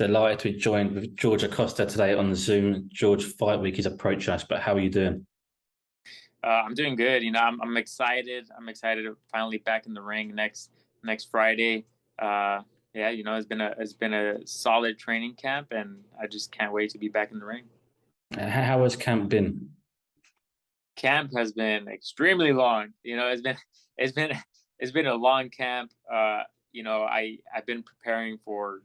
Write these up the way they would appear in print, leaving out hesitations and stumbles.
Delighted to be joined with George Acosta today on Zoom. George, fight week is approaching us, but how are you doing? I'm doing good. I'm excited. I'm excited to finally back in the ring next Friday. Yeah, it's been a solid training camp, and I just can't wait to be back in the ring. How has camp been? Camp has been extremely long. It's been it's been a long camp. I've been preparing for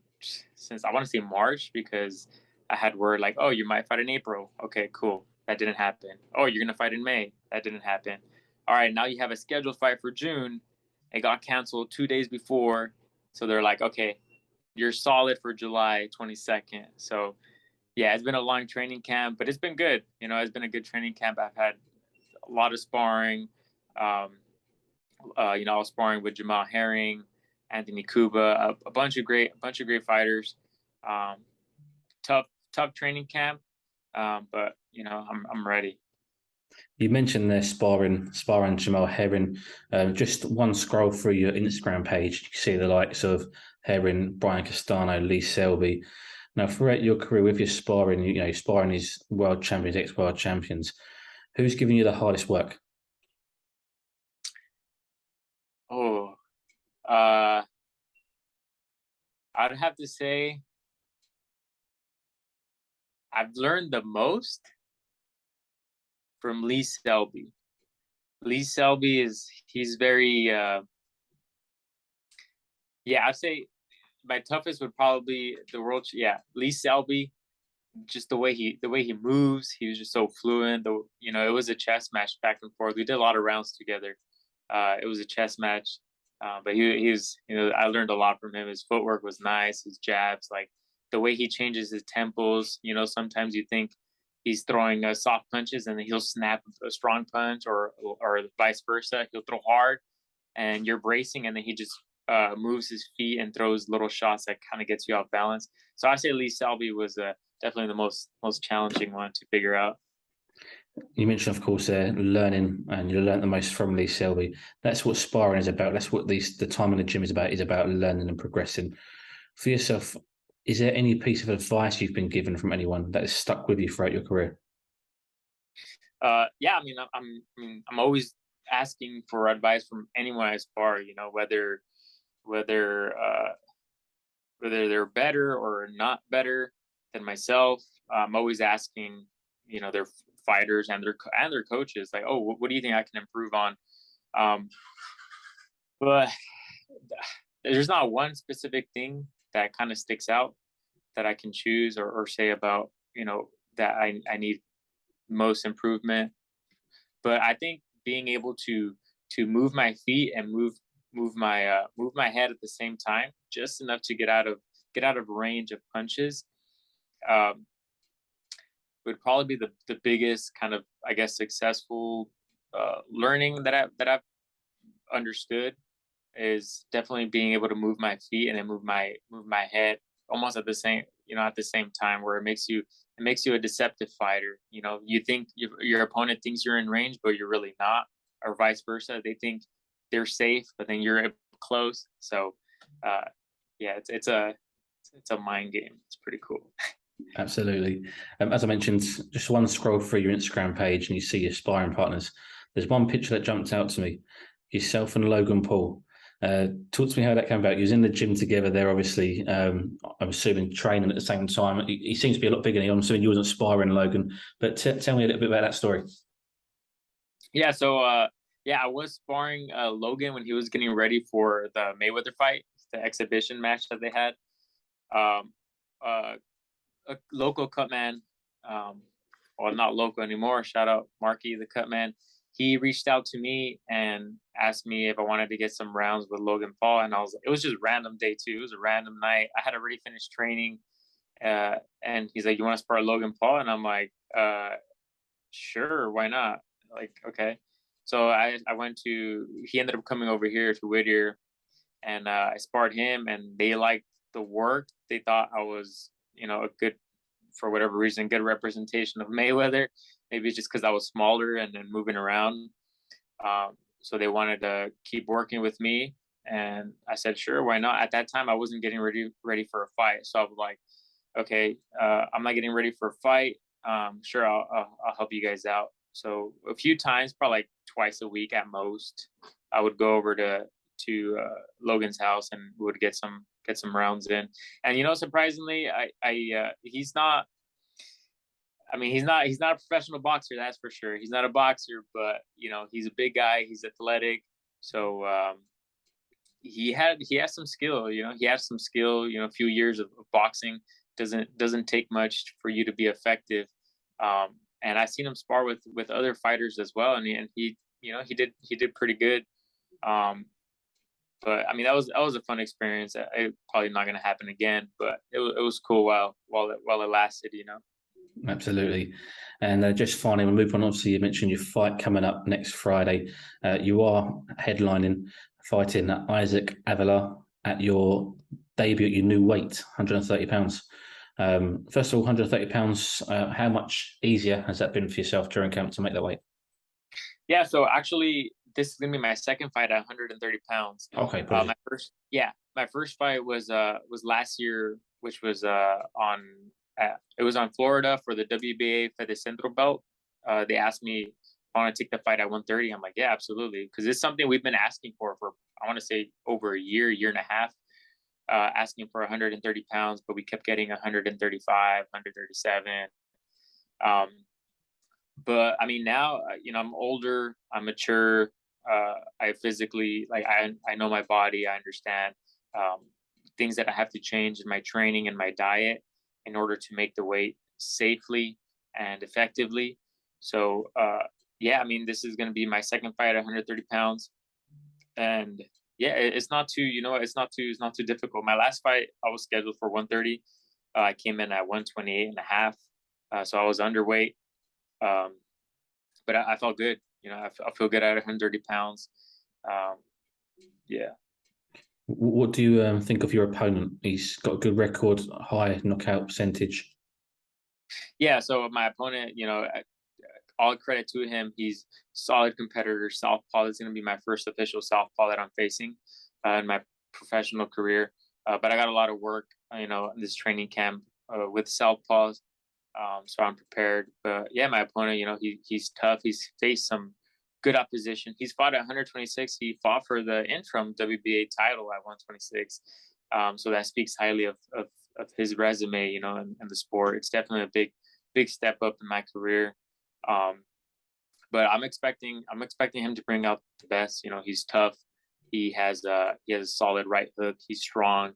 since I want to say March because I had word like, oh, you might fight in April. Okay, cool. That didn't happen. Oh, you're gonna fight in May. That didn't happen. All right, now you have a scheduled fight for June. It got canceled 2 days before, so they're like, okay, you're solid for July 22nd. So yeah, it's been a long training camp, but it's been good. It's been a good training camp. I've had a lot of sparring. Um, I was sparring with Jamel Herring, Anthony Kuba, a bunch of great fighters. Um, tough training camp, but I'm ready. You mentioned there sparring Jamel Herring. Just one scroll through your Instagram page, you can see the likes of Herring, Brian Castano, Lee Selby. Now, throughout your career with your sparring, sparring these world champions, ex-world champions. Who's giving you the hardest work? Oh, uh, I'd have to say I've learned the most from Lee Selby. Lee Selby he's very yeah, I'd say my toughest would probably be the world. Yeah, Lee Selby. Just the way he moves, he was just so fluent. It was a chess match back and forth. We did a lot of rounds together. It was a chess match, but he was I learned a lot from him. His footwork was nice. His jabs, like the way he changes his tempos. Sometimes you think he's throwing soft punches and then he'll snap a strong punch, or vice versa. He'll throw hard and you're bracing, and then he just moves his feet and throws little shots that kind of gets you off balance. So I say Lee Selby was definitely the most challenging one to figure out. You mentioned, of course, learning, and you learned the most from Lee Selby. That's what sparring is about. That's what the time in the gym is about learning and progressing. For yourself, is there any piece of advice you've been given from anyone that has stuck with you throughout your career? Yeah, I'm always asking for advice from anyone I spar. Whether whether they're better or not better than myself. I'm always asking, their fighters and their coaches, like, oh, what do you think I can improve on? Um, but there's not one specific thing that kind of sticks out that I can choose or say about, that I need most improvement. But I think being able to move my feet and move my head at the same time, just enough to get out of range of punches, um, would probably be the biggest kind of, I guess, successful learning that I've understood, is definitely being able to move my feet and then move my head almost at the same time, where it makes you a deceptive fighter. You think your opponent thinks you're in range, but you're really not, or vice versa. They think they're safe, but then you're close. So, uh, yeah, it's a mind game. It's pretty cool. Absolutely. As I mentioned, just one scroll through your Instagram page and you see your sparring partners. There's one picture that jumped out to me. Yourself and Logan Paul. Talk to me how that came about. You was in the gym together there, obviously. I'm assuming training at the same time. He seems to be a lot bigger than you. I'm assuming you wasn't sparring Logan. But tell me a little bit about that story. Yeah, so yeah, I was sparring Logan when he was getting ready for the Mayweather fight, the exhibition match that they had. Um, uh, a local cut man, um, well, not local anymore. Shout out Marky, the cut man. He reached out to me and asked me if I wanted to get some rounds with Logan Paul, and it was just random day too. It was a random night. I had already finished training, and he's like, "You want to spar Logan Paul?" And I'm like, "Sure, why not?" Like, okay. So I went to. He ended up coming over here to Whittier, and I sparred him, and they liked the work. They thought I was, a good, for whatever reason, good representation of Mayweather. Maybe it's just because I was smaller and then moving around. So they wanted to keep working with me, and I said, sure, why not? At that time, I wasn't getting ready for a fight, so I was like, okay, I'm not getting ready for a fight. Sure, I'll help you guys out. So a few times, probably like twice a week at most, I would go over to Logan's house and would get some rounds in. And surprisingly, he's not. I mean, he's not a professional boxer, that's for sure. He's not a boxer, but he's a big guy. He's athletic, so he has some skill. He has some skill. A few years of boxing doesn't take much for you to be effective. And I've seen him spar with other fighters as well, and he did pretty good. But I mean, that was a fun experience. It's probably not going to happen again, but it was cool while it lasted. Absolutely. And just finally, we'll move on. Obviously, you mentioned your fight coming up next Friday. You are headlining, fighting Isaac Avila at your debut at your new weight, 130 pounds. First of all, 130 pounds, how much easier has that been for yourself during camp to make that weight? Yeah, so actually, this is gonna be my second fight at 130 pounds. Okay, My first fight was last year, which was it was on Florida for the WBA for the Central Belt. They asked me if I want to take the fight at 130. I'm like, yeah, absolutely, because it's something we've been asking for I want to say over a year and a half, asking for 130 pounds, but we kept getting 135, 137. Um, but I mean, now, I'm older, I'm mature. I physically, like, I know my body. I understand um, things that I have to change in my training and my diet in order to make the weight safely and effectively. So, yeah, I mean, this is going to be my second fight at 130 pounds, and yeah, it's not too, it's not too difficult. My last fight, I was scheduled for 130. I came in at 128 and a half, so I was underweight. Um, but I felt good. I feel good at 130 pounds. Um, yeah. What do you think of your opponent? He's got a good record, high knockout percentage. Yeah. So my opponent, all credit to him. He's a solid competitor. Southpaw is going to be my first official southpaw that I'm facing in my professional career. But I got a lot of work, in this training camp with southpaws. So I'm prepared. But yeah, my opponent, he's tough. He's faced some good opposition. He's fought at 126. He fought for the interim WBA title at 126. So that speaks highly of his resume, in the sport. It's definitely a big step up in my career. Um, but I'm expecting him to bring out the best. He's tough. He has a solid right hook. He's strong.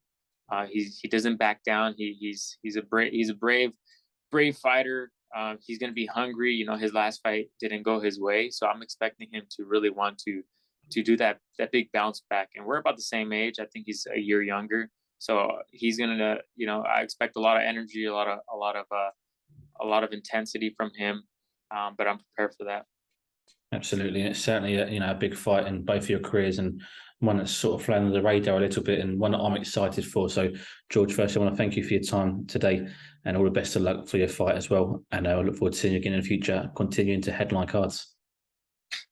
He doesn't back down. He's a brave fighter. He's going to be hungry. His last fight didn't go his way, so I'm expecting him to really want to do that big bounce back. And we're about the same age. I think he's a year younger, so he's gonna. I expect a lot of energy, a lot of intensity from him. But I'm prepared for that. Absolutely. And it's certainly a big fight in both of your careers, and one that's sort of flown under the radar a little bit, and one that I'm excited for. So, George, first, I want to thank you for your time today, and all the best of luck for your fight as well. And I look forward to seeing you again in the future, continuing to headline cards.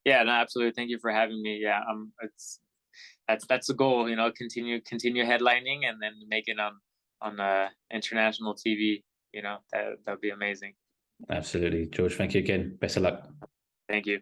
Yeah, no, absolutely. Thank you for having me. Yeah, that's the goal. Continue headlining and then make it on international TV. That'd be amazing. Absolutely, George. Thank you again. Best of luck. Thank you.